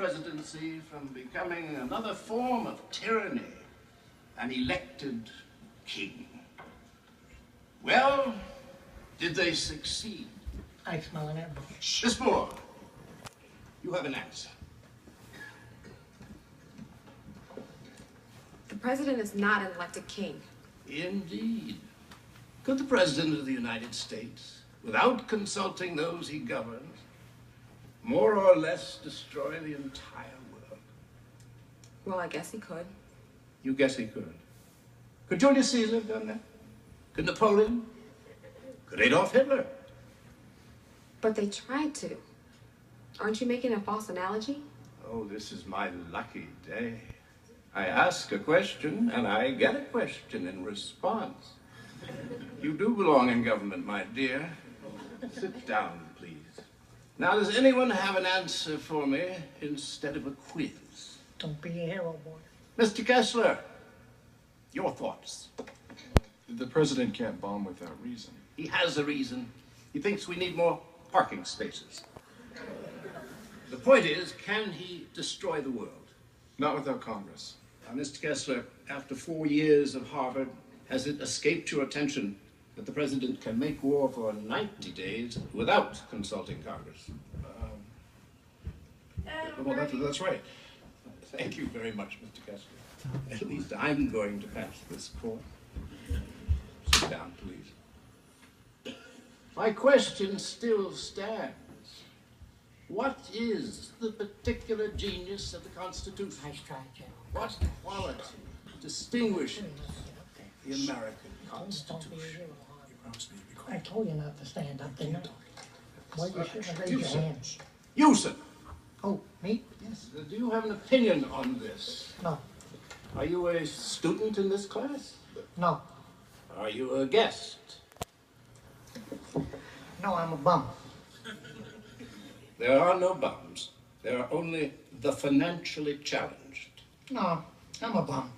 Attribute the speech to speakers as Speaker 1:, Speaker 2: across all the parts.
Speaker 1: presidency from becoming another form of tyranny, an elected king. Well, did they succeed?
Speaker 2: I smell an apple.
Speaker 1: Miss Moore, you have an answer.
Speaker 3: The president is not an elected king.
Speaker 1: Indeed. Could the President of the United States, without consulting those he governs, more or less destroy the entire world?
Speaker 3: Well, I guess he could.
Speaker 1: You guess he could. Could Julius Caesar have done that? Could Napoleon? Could Adolf Hitler?
Speaker 3: But they tried to. Aren't you making a false analogy?
Speaker 1: Oh, this is my lucky day. I ask a question, and I get a question in response. You do belong in government, my dear. Sit down, please. Now, does anyone have an answer for me instead of a quiz?
Speaker 2: Don't be a hero, boy.
Speaker 1: Mr. Kessler, your thoughts.
Speaker 4: The president can't bomb without reason.
Speaker 1: He has a reason. He thinks we need more parking spaces. The point is, can he destroy the world?
Speaker 4: Not without Congress.
Speaker 1: Now, Mr. Kessler, after 4 years of Harvard, has it escaped your attention that the president can make war for 90 days without consulting Congress? Well, that's right. Thank you very much, Mr. Kessler. At least I'm going to pass this course. Sit down, please. My question still stands. What is the particular genius of the Constitution?
Speaker 2: Nice try, General.
Speaker 1: What quality distinguishes the American
Speaker 2: Don't be a
Speaker 1: Constitution?
Speaker 2: hero, Harvey. I told you not to stand up, didn't I? Why you shouldn't have raised your hands?
Speaker 1: You, sir.
Speaker 2: Oh, me?
Speaker 1: Yes. Do you have an opinion on this?
Speaker 2: No.
Speaker 1: Are you a student in this class?
Speaker 2: No.
Speaker 1: Are you a guest?
Speaker 2: No, I'm a bum.
Speaker 1: There are no bums. There are only the financially challenged.
Speaker 2: No, I'm a bum.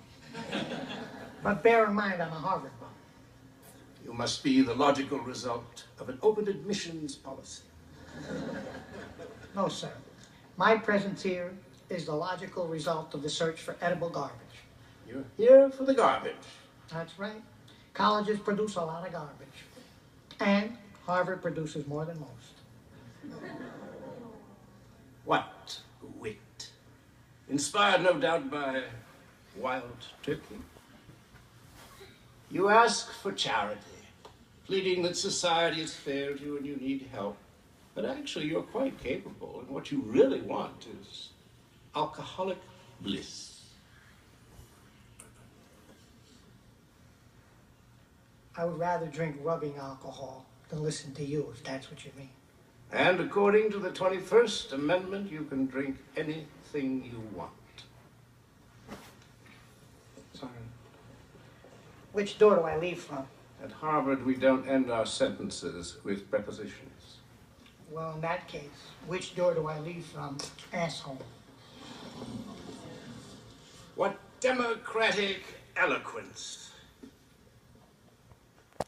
Speaker 2: But bear in mind, I'm a Harvard bum.
Speaker 1: You must be the logical result of an open admissions policy.
Speaker 2: No, sir. My presence here is the logical result of the search for edible garbage.
Speaker 1: You're here for the garbage.
Speaker 2: That's right. Colleges produce a lot of garbage. And Harvard produces more than most.
Speaker 1: What wit. Inspired, no doubt, by wild turkey. You ask for charity, pleading that society has failed you and you need help. But actually, you're quite capable, and what you really want is alcoholic bliss.
Speaker 2: I would rather drink rubbing alcohol than listen to you, if that's what you mean.
Speaker 1: And according to the 21st Amendment, you can drink anything you want.
Speaker 4: Sorry.
Speaker 2: Which door do I leave from?
Speaker 1: At Harvard, we don't end our sentences with prepositions.
Speaker 2: Well, in that case, which door do I leave from, asshole?
Speaker 1: What democratic eloquence.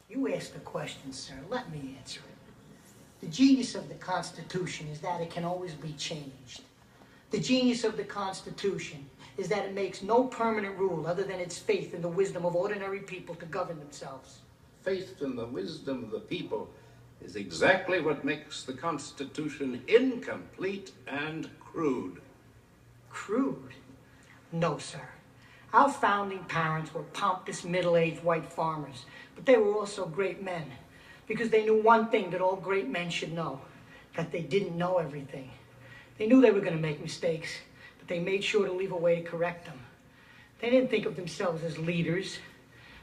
Speaker 2: You asked the question, sir. Let me answer it. The genius of the Constitution is that it can always be changed. The genius of the Constitution is that it makes no permanent rule other than its faith in the wisdom of ordinary people to govern themselves.
Speaker 1: Faith in the wisdom of the people is exactly what makes the Constitution incomplete and crude.
Speaker 2: Crude? No, sir. Our founding parents were pompous, middle-aged white farmers, but they were also great men, because they knew one thing that all great men should know, that they didn't know everything. They knew they were going to make mistakes, but they made sure to leave a way to correct them. They didn't think of themselves as leaders.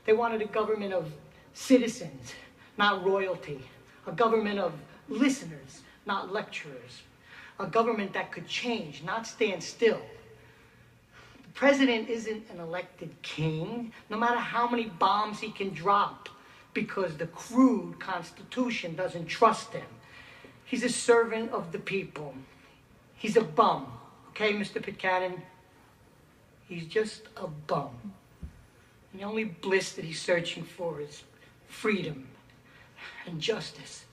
Speaker 2: They wanted a government of citizens, not royalty. A government of listeners, not lecturers. A government that could change, not stand still. The president isn't an elected king, no matter how many bombs he can drop, because the crude Constitution doesn't trust him. He's a servant of the people. He's a bum, okay, Mr. Pitcairn? He's just a bum. And the only bliss that he's searching for is freedom and justice.